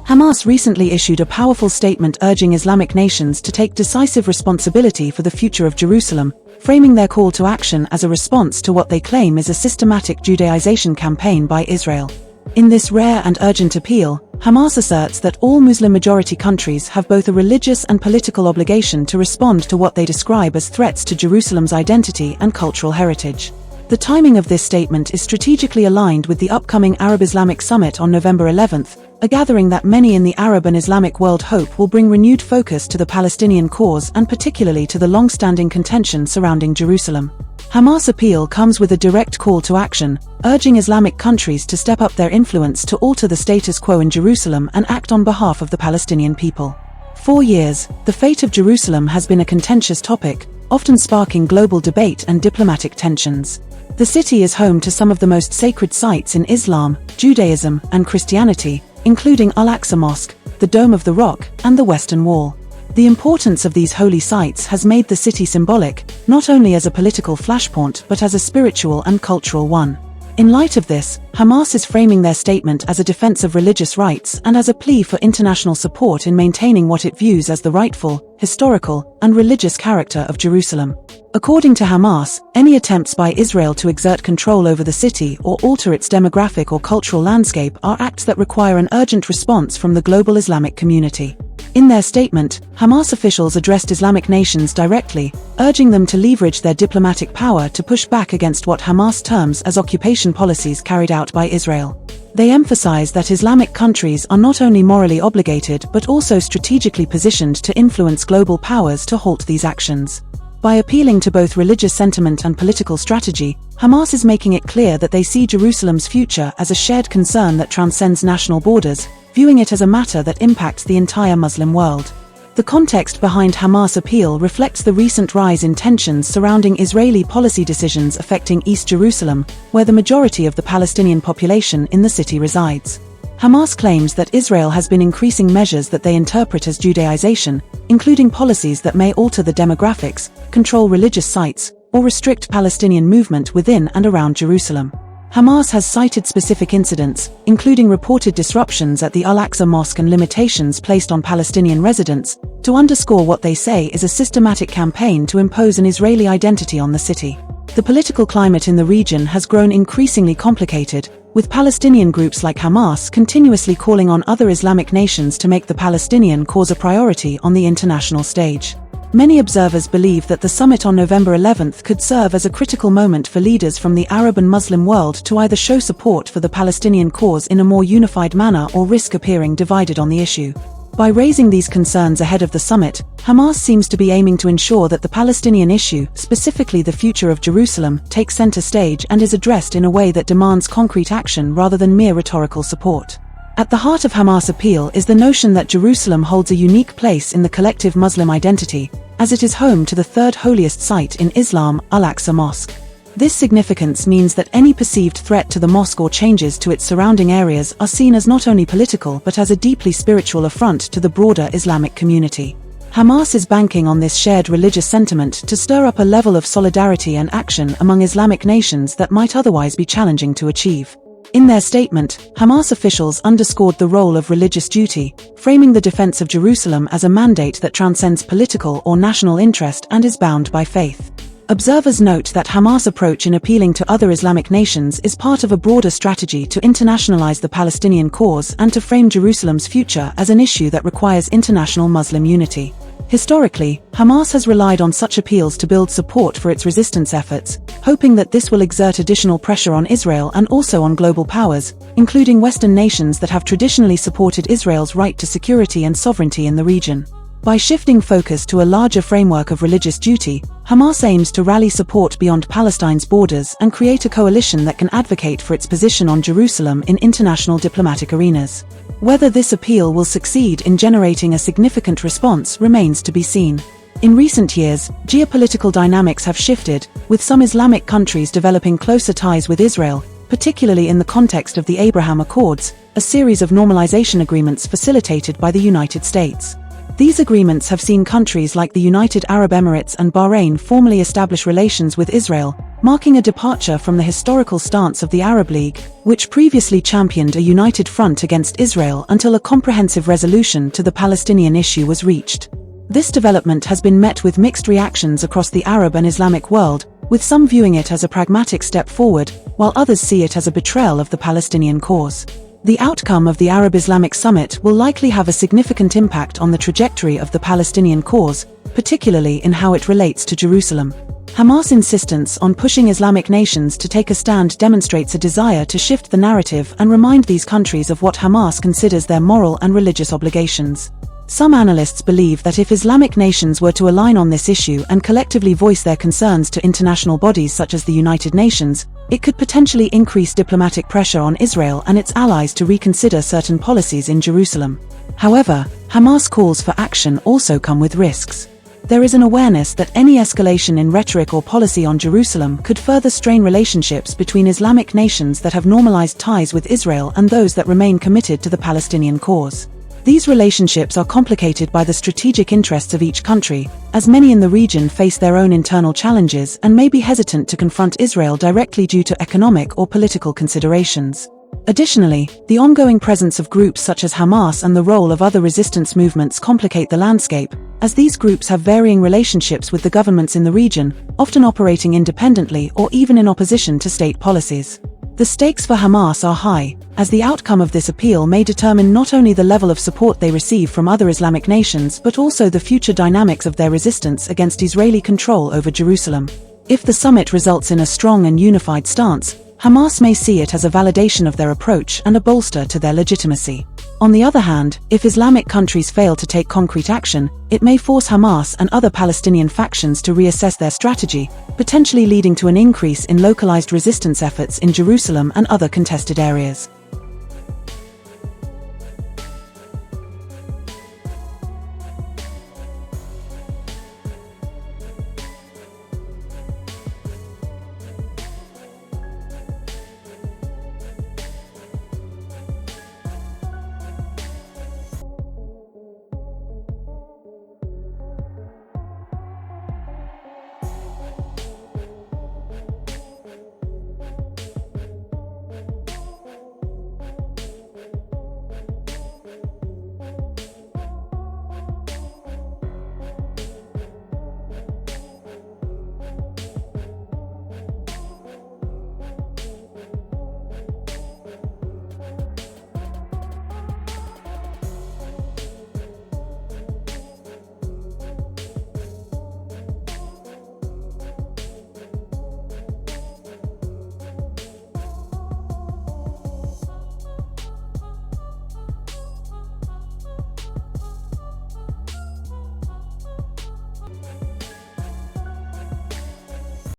Hamas recently issued a powerful statement urging Islamic nations to take decisive responsibility for the future of Jerusalem, framing their call to action as a response to what they claim is a systematic Judaization campaign by Israel. In this rare and urgent appeal, Hamas asserts that all Muslim-majority countries have both a religious and political obligation to respond to what they describe as threats to Jerusalem's identity and cultural heritage. The timing of this statement is strategically aligned with the upcoming Arab-Islamic Summit on November 11th, a gathering that many in the Arab and Islamic world hope will bring renewed focus to the Palestinian cause and particularly to the long-standing contention surrounding Jerusalem. Hamas' appeal comes with a direct call to action, urging Islamic countries to step up their influence to alter the status quo in Jerusalem and act on behalf of the Palestinian people. For years, the fate of Jerusalem has been a contentious topic, often sparking global debate and diplomatic tensions. The city is home to some of the most sacred sites in Islam, Judaism, and Christianity, including Al-Aqsa Mosque, the Dome of the Rock, and the Western Wall. The importance of these holy sites has made the city symbolic, not only as a political flashpoint but as a spiritual and cultural one. In light of this, Hamas is framing their statement as a defense of religious rights and as a plea for international support in maintaining what it views as the rightful, historical, and religious character of Jerusalem. According to Hamas, any attempts by Israel to exert control over the city or alter its demographic or cultural landscape are acts that require an urgent response from the global Islamic community. In their statement, Hamas officials addressed Islamic nations directly, urging them to leverage their diplomatic power to push back against what Hamas terms as occupation policies carried out by Israel. They emphasize that Islamic countries are not only morally obligated but also strategically positioned to influence global powers to halt these actions. By appealing to both religious sentiment and political strategy, Hamas is making it clear that they see Jerusalem's future as a shared concern that transcends national borders, viewing it as a matter that impacts the entire Muslim world. The context behind Hamas' appeal reflects the recent rise in tensions surrounding Israeli policy decisions affecting East Jerusalem, where the majority of the Palestinian population in the city resides. Hamas claims that Israel has been increasing measures that they interpret as Judaization, including policies that may alter the demographics, control religious sites, or restrict Palestinian movement within and around Jerusalem. Hamas has cited specific incidents, including reported disruptions at the Al-Aqsa Mosque and limitations placed on Palestinian residents, to underscore what they say is a systematic campaign to impose an Israeli identity on the city. The political climate in the region has grown increasingly complicated, with Palestinian groups like Hamas continuously calling on other Islamic nations to make the Palestinian cause a priority on the international stage. Many observers believe that the summit on November 11th could serve as a critical moment for leaders from the Arab and Muslim world to either show support for the Palestinian cause in a more unified manner or risk appearing divided on the issue. By raising these concerns ahead of the summit, Hamas seems to be aiming to ensure that the Palestinian issue, specifically the future of Jerusalem, takes center stage and is addressed in a way that demands concrete action rather than mere rhetorical support. At the heart of Hamas' appeal is the notion that Jerusalem holds a unique place in the collective Muslim identity, as it is home to the third holiest site in Islam, Al-Aqsa Mosque. This significance means that any perceived threat to the mosque or changes to its surrounding areas are seen as not only political but as a deeply spiritual affront to the broader Islamic community. Hamas is banking on this shared religious sentiment to stir up a level of solidarity and action among Islamic nations that might otherwise be challenging to achieve. In their statement, Hamas officials underscored the role of religious duty, framing the defense of Jerusalem as a mandate that transcends political or national interest and is bound by faith. Observers note that Hamas' approach in appealing to other Islamic nations is part of a broader strategy to internationalize the Palestinian cause and to frame Jerusalem's future as an issue that requires international Muslim unity. Historically, Hamas has relied on such appeals to build support for its resistance efforts, hoping that this will exert additional pressure on Israel and also on global powers, including Western nations that have traditionally supported Israel's right to security and sovereignty in the region. By shifting focus to a larger framework of religious duty, Hamas aims to rally support beyond Palestine's borders and create a coalition that can advocate for its position on Jerusalem in international diplomatic arenas. Whether this appeal will succeed in generating a significant response remains to be seen. In recent years, geopolitical dynamics have shifted, with some Islamic countries developing closer ties with Israel, particularly in the context of the Abraham Accords, a series of normalization agreements facilitated by the United States. These agreements have seen countries like the United Arab Emirates and Bahrain formally establish relations with Israel, marking a departure from the historical stance of the Arab League, which previously championed a united front against Israel until a comprehensive resolution to the Palestinian issue was reached. This development has been met with mixed reactions across the Arab and Islamic world, with some viewing it as a pragmatic step forward, while others see it as a betrayal of the Palestinian cause. The outcome of the Arab-Islamic summit will likely have a significant impact on the trajectory of the Palestinian cause, particularly in how it relates to Jerusalem. Hamas' insistence on pushing Islamic nations to take a stand demonstrates a desire to shift the narrative and remind these countries of what Hamas considers their moral and religious obligations. Some analysts believe that if Islamic nations were to align on this issue and collectively voice their concerns to international bodies such as the United Nations, it could potentially increase diplomatic pressure on Israel and its allies to reconsider certain policies in Jerusalem. However, Hamas' calls for action also come with risks. There is an awareness that any escalation in rhetoric or policy on Jerusalem could further strain relationships between Islamic nations that have normalized ties with Israel and those that remain committed to the Palestinian cause. These relationships are complicated by the strategic interests of each country, as many in the region face their own internal challenges and may be hesitant to confront Israel directly due to economic or political considerations. Additionally, the ongoing presence of groups such as Hamas and the role of other resistance movements complicate the landscape, as these groups have varying relationships with the governments in the region, often operating independently or even in opposition to state policies. The stakes for Hamas are high, as the outcome of this appeal may determine not only the level of support they receive from other Islamic nations but also the future dynamics of their resistance against Israeli control over Jerusalem. If the summit results in a strong and unified stance, Hamas may see it as a validation of their approach and a bolster to their legitimacy. On the other hand, if Islamic countries fail to take concrete action, it may force Hamas and other Palestinian factions to reassess their strategy, potentially leading to an increase in localized resistance efforts in Jerusalem and other contested areas.